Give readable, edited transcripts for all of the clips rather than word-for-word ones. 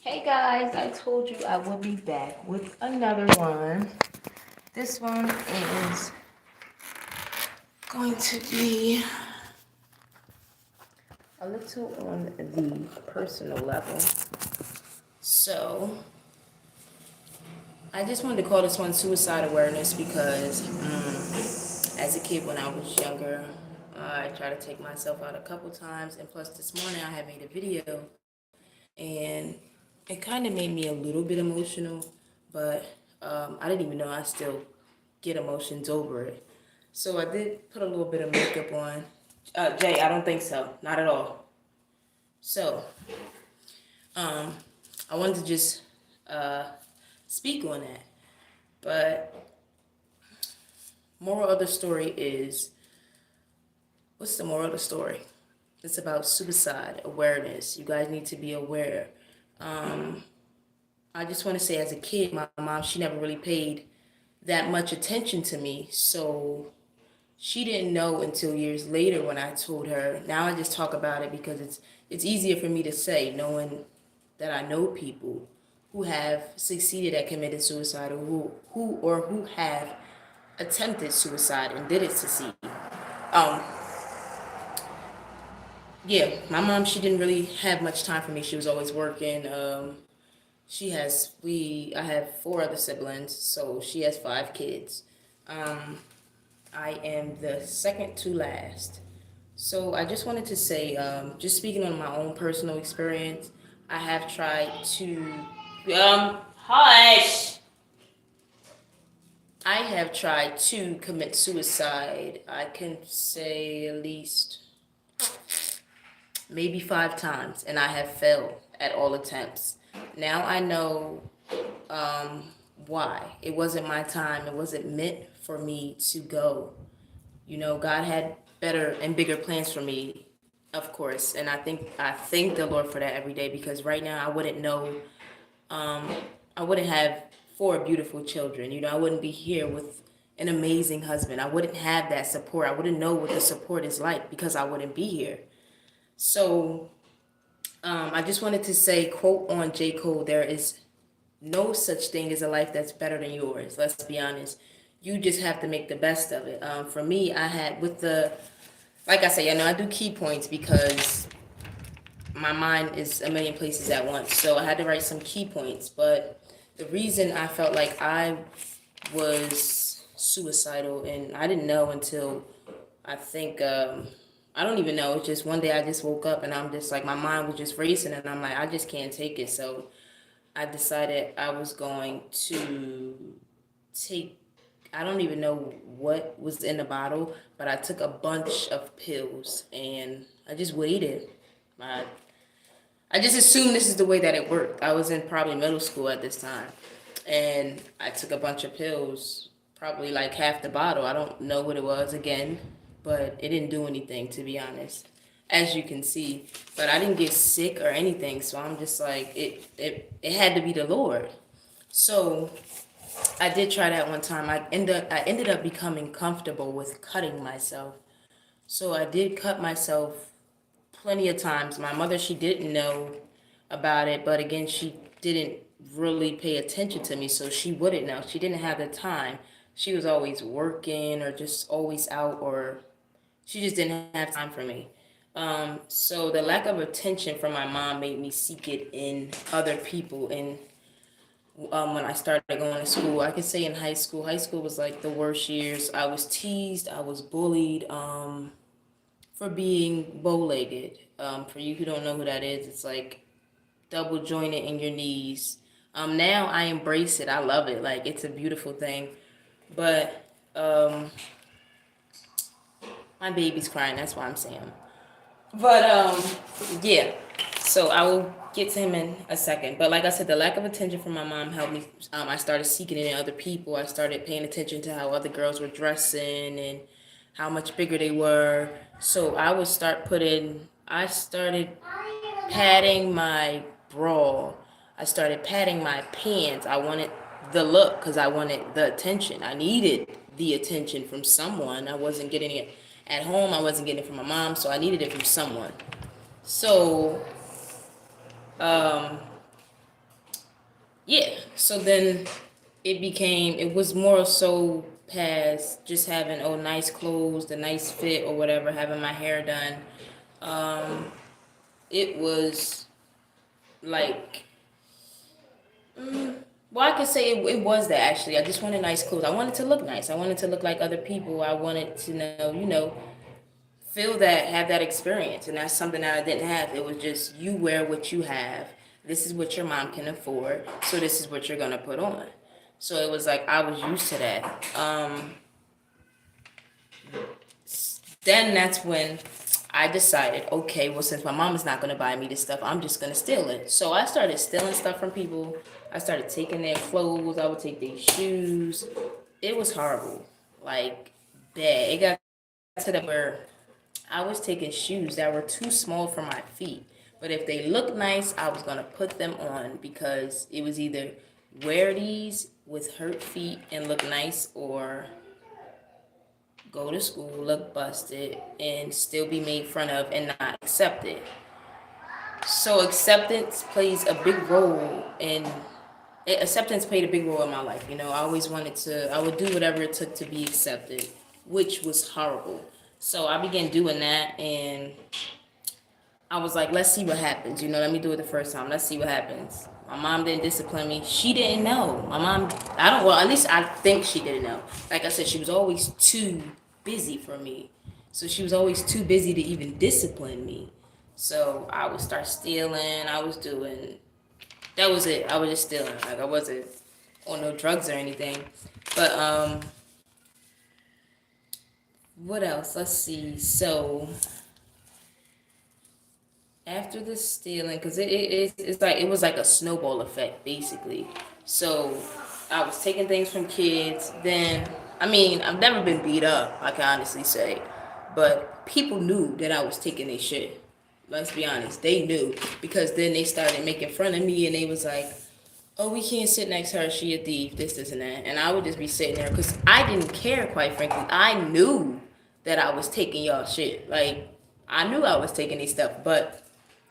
Hey guys, I told you I would be back with another one. This one is going to be a little on the personal level. So, I just wanted to call this one suicide awareness because as a kid when I was younger, I tried to take myself out a couple times, and plus this morning I had made a video and it kind of made me a little bit emotional, but I didn't even know I still get emotions over it. So I did put a little bit of makeup on. Jay, I don't think so. Not at all. So um, I wanted to just uh, speak on that. But moral of the story is, what's the moral of the story? It's about suicide awareness. You guys need to be aware. Um, I just want to say, as a kid, my mom, she never really paid that much attention to me. So she didn't know until years later when I told her. Now I just talk about it because it's easier for me to say, knowing that I know people who have succeeded at committing suicide, or who have attempted suicide and didn't succeed. Um, yeah, my mom, she didn't really have much time for me. She was always working. I have four other siblings, so she has five kids. Um, I am the second to last. So I just wanted to say, just speaking on my own personal experience, I have tried to, hush! I have tried to commit suicide. I can say at least maybe 5 times, and I have failed at all attempts. Now I know why. It wasn't my time. It wasn't meant for me to go. You know, God had better and bigger plans for me, of course, and I thank the Lord for that every day, because right now I wouldn't know. Um, I wouldn't have four beautiful children. You know, I wouldn't be here with an amazing husband. I wouldn't have that support. I wouldn't know what the support is like because I wouldn't be here. So I just wanted to say, quote on J. Cole, there is no such thing as a life that's better than yours. Let's be honest. You just have to make the best of it. For me, I had like I say, I do key points because my mind is a million places at once. So I had to write some key points. But the reason I felt like I was suicidal, and I didn't know until I think, I don't even know. It's just one day I just woke up and I'm just like, my mind was just racing, and I'm like, I just can't take it. So I decided I was going to take, I don't even know what was in the bottle, but I took a bunch of pills and I just waited. I, I just assumed this is the way that it worked. I was in probably middle school at this time, and I took a bunch of pills, probably like half the bottle. I don't know what it was again, but it didn't do anything, to be honest, as you can see. But I didn't get sick or anything, so I'm just like, it had to be the Lord. So I did try that one time. I ended up becoming comfortable with cutting myself. So I did cut myself plenty of times. My mother, she didn't know about it, but again, she didn't really pay attention to me, so she wouldn't know. She didn't have the time. She was always working or just always out, or she just didn't have time for me. So the lack of attention from my mom made me seek it in other people. And when I started going to school, I could say in high school was like the worst years. I was teased, I was bullied. For being bow-legged. For you who don't know who that is, it's like double jointed in your knees. Now I embrace it. I love it. Like, it's a beautiful thing. But my baby's crying. That's why I'm saying. But yeah. So I will get to him in a second. But like I said, the lack of attention from my mom helped me. I started seeking it in other people. I started paying attention to how other girls were dressing and how much bigger they were. So I started padding my bra. I started padding my pants. I wanted the look because I wanted the attention. I needed the attention from someone. I wasn't getting it at home. I wasn't getting it from my mom, so I needed it from someone. So, um, Yeah. So then it was more so past just having nice clothes, the nice fit or whatever, having my hair done. Um, it was like, well, I could say it was that actually. I just wanted nice clothes. I wanted to look nice. I wanted to look like other people. I wanted to know, feel that, have that experience. And that's something that I didn't have. It was just you wear what you have. This is what your mom can afford. So this is what you're going to put on. So it was like I was used to that. Then that's when I decided, okay, well, since my mom is not going to buy me this stuff, I'm just going to steal it. So I started stealing stuff from people. I started taking their clothes. I would take their shoes. It was horrible. Like, bad. It got to the where I was taking shoes that were too small for my feet. But if they looked nice, I was going to put them on because it was either wear these with hurt feet and look nice, or go to school, look busted, and still be made fun of and not accepted. So acceptance played a big role in my life. I always I would do whatever it took to be accepted, which was horrible. So I began doing that, and I was like, let's see what happens. Let me do it the first time. Let's see what happens. My mom didn't discipline me. She didn't know. My mom, I don't, well, at least I think she didn't know. Like I said, she was always too busy for me. So she was always too busy to even discipline me. So I would start stealing. That was it. I was just stealing. Like, I wasn't on no drugs or anything. But, what else? Let's see. So, after the stealing, because it's like it was like a snowball effect basically. So I was taking things from kids. Then, I mean, I've never been beat up, I can honestly say, but people knew that I was taking their shit. Let's be honest, they knew, because then they started making fun of me, and they was like, oh, we can't sit next to her, she a thief, this and that. And I would just be sitting there because I didn't care, quite frankly. I knew that I was taking y'all shit. Like, I knew I was taking these stuff, but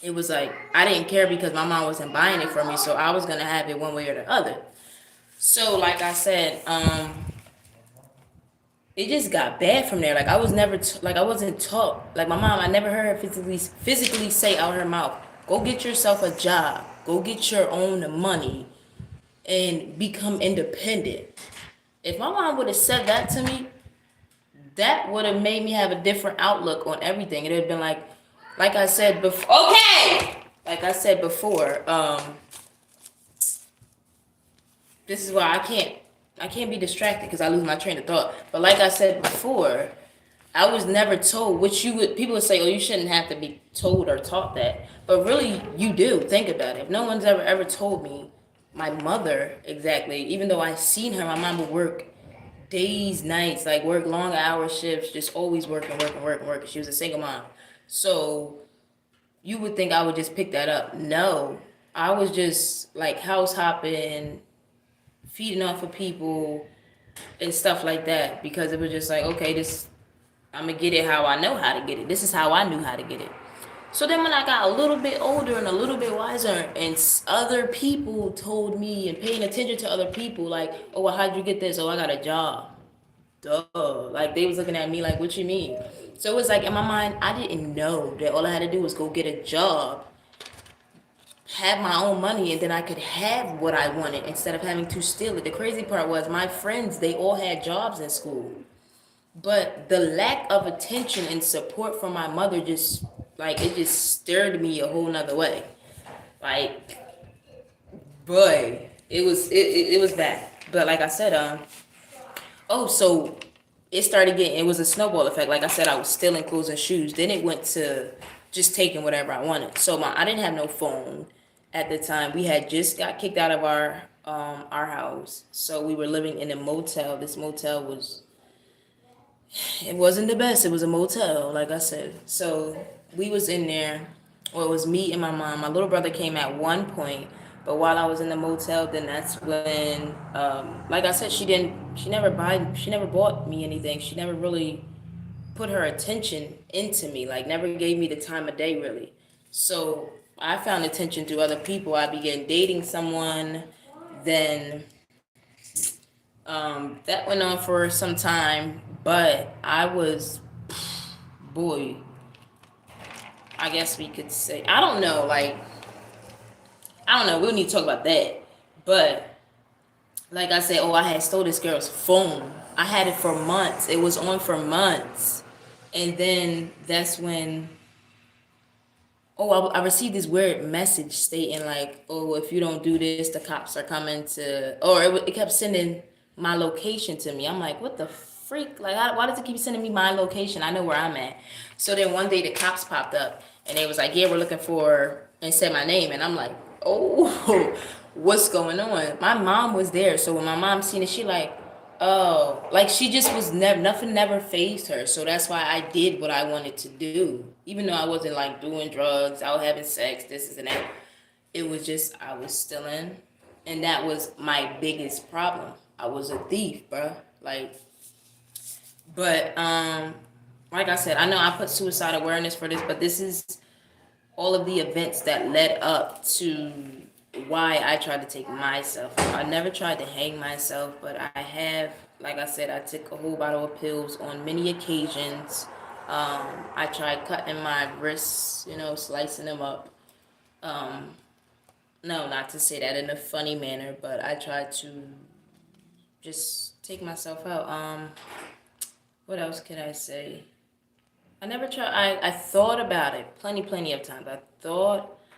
it was like I didn't care because my mom wasn't buying it for me, so I was gonna have it one way or the other. So, like I said, it just got bad from there. Like, I was never like I wasn't taught. Like, my mom, I never heard her physically say out her mouth, "Go get yourself a job. Go get your own money and become independent." If my mom would have said that to me, that would have made me have a different outlook on everything. It would have been like I said before. Okay, like I said before, this is why I can't be distracted because I lose my train of thought. But like I said before, I was never told, which people would say, oh, you shouldn't have to be told or taught that. But really, you do. Think about it. If no one's ever told me, my mother exactly, even though I seen her, my mom would work days, nights, like work long hour shifts, just always working, working, working, working. She was a single mom. So you would think I would just pick that up. No, I was just like house hopping, feeding off of people and stuff like that, because it was just like, okay, this, I'm gonna get it how I know how to get it. This is how I knew how to get it. So then when I got a little bit older and a little bit wiser, and other people told me, and paying attention to other people, like, oh, well, how'd you get this? Oh, I got a job. Duh. Like, they was looking at me like, what you mean? So it was like, in my mind, I didn't know that all I had to do was go get a job, have my own money, and then I could have what I wanted instead of having to steal it. The crazy part was my friends, they all had jobs in school. But the lack of attention and support from my mother just, like, it just stirred me a whole nother way. Like, boy, it was bad. But like I said, so it was a snowball effect. Like I said, I was stealing clothes and shoes. Then it went to just taking whatever I wanted. So I didn't have no phone at the time. We had just got kicked out of our house. So we were living in a motel. This motel it wasn't the best. It was a motel, like I said. So we was in there. Well, it was me and my mom. My little brother came at one point, but while I was in the motel, then that's when, like I said, she never bought me anything. She never really put her attention into me. Like, never gave me the time of day, really. So I found attention through other people. I began dating someone, then that went on for some time, but I was, boy, I guess we could say, I don't know, like, I don't know, we'll need to talk about that. But like I said, I had stole this girl's phone. I had it for months. It was on for months. And then that's when, I received this weird message stating like, if you don't do this, the cops are coming to, or it kept sending my location to me. I'm like, what the freak? Like, why does it keep sending me my location? I know where I'm at. So then one day the cops popped up and they was like, yeah, we're looking for, and said my name. And I'm like, oh, what's going on? My mom was there. So when my mom seen it, she like, oh, like she just was nothing never phased her. So that's why I did what I wanted to do. Even though I wasn't like doing drugs, I was having sex, this and that. It was just, I was stealing. And that was my biggest problem. I was a thief, bro. But like I said, I know I put suicide awareness for this, but this is all of the events that led up to why I tried to take myself. I never tried to hang myself, but I have, like I said, I took a whole bottle of pills on many occasions. I tried cutting my wrists, slicing them up. No, not to say that in a funny manner, but I tried to just take myself out. What else can I say? I never tried. I thought about it plenty of times.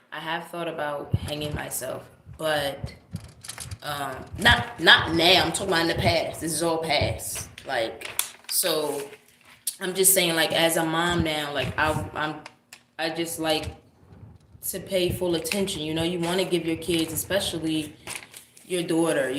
I have thought about hanging myself, but not now. I'm talking about in the past. This is all past. Like, so I'm just saying, like, as a mom now, like I just like to pay full attention. You want to give your kids, especially your daughter,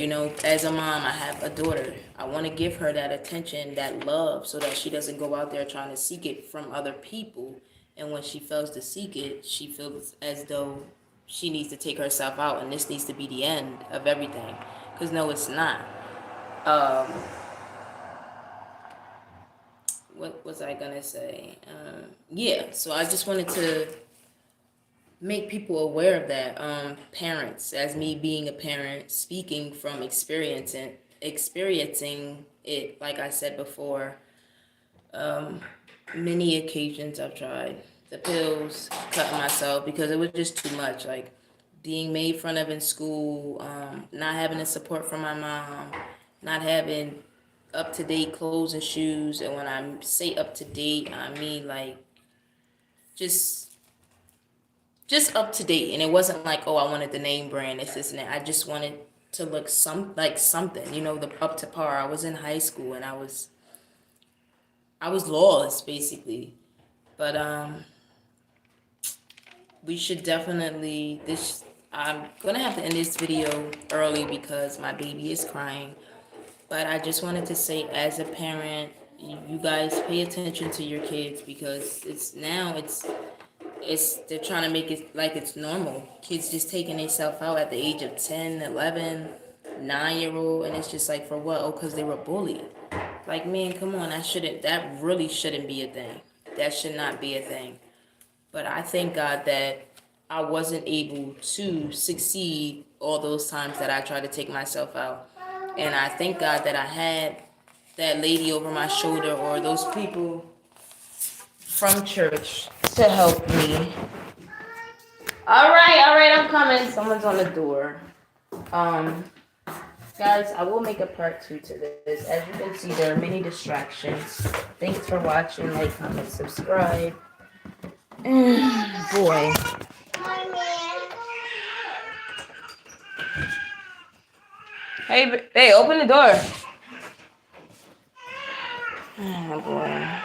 as a mom, I have a daughter. I want to give her that attention, that love, so that she doesn't go out there trying to seek it from other people. And when she fails to seek it, she feels as though she needs to take herself out, and this needs to be the end of everything. Because no, it's not. What was I going to say? Yeah, so I just wanted to make people aware of that. Parents, as me being a parent, speaking from experiencing it, like I said before, many occasions I've tried the pills, cutting myself because it was just too much. Like being made fun of in school, not having the support from my mom, not having up to date clothes and shoes. And when I say up to date, I mean like just up to date. And it wasn't like, I wanted the name brand, this and that. I just wanted to look like something, the up to par. I was in high school and I was lost basically. But we should definitely, I'm gonna have to end this video early because my baby is crying. But I just wanted to say, as a parent, you guys pay attention to your kids, because they're trying to make it like it's normal. Kids just taking themselves out at the age of 10, 11, 9-year-old, and it's just like, for what? Oh, because they were bullied. Like, man, come on, that really shouldn't be a thing. That should not be a thing. But I thank God that I wasn't able to succeed all those times that I tried to take myself out. And I thank God that I had that lady over my shoulder, or those people from church, to help me. All right, I'm coming. Someone's on the door. Guys, I will make a part 2 to this. As you can see, there are many distractions. Thanks for watching. Like, comment, subscribe. Boy. Hey, open the door. Oh, boy.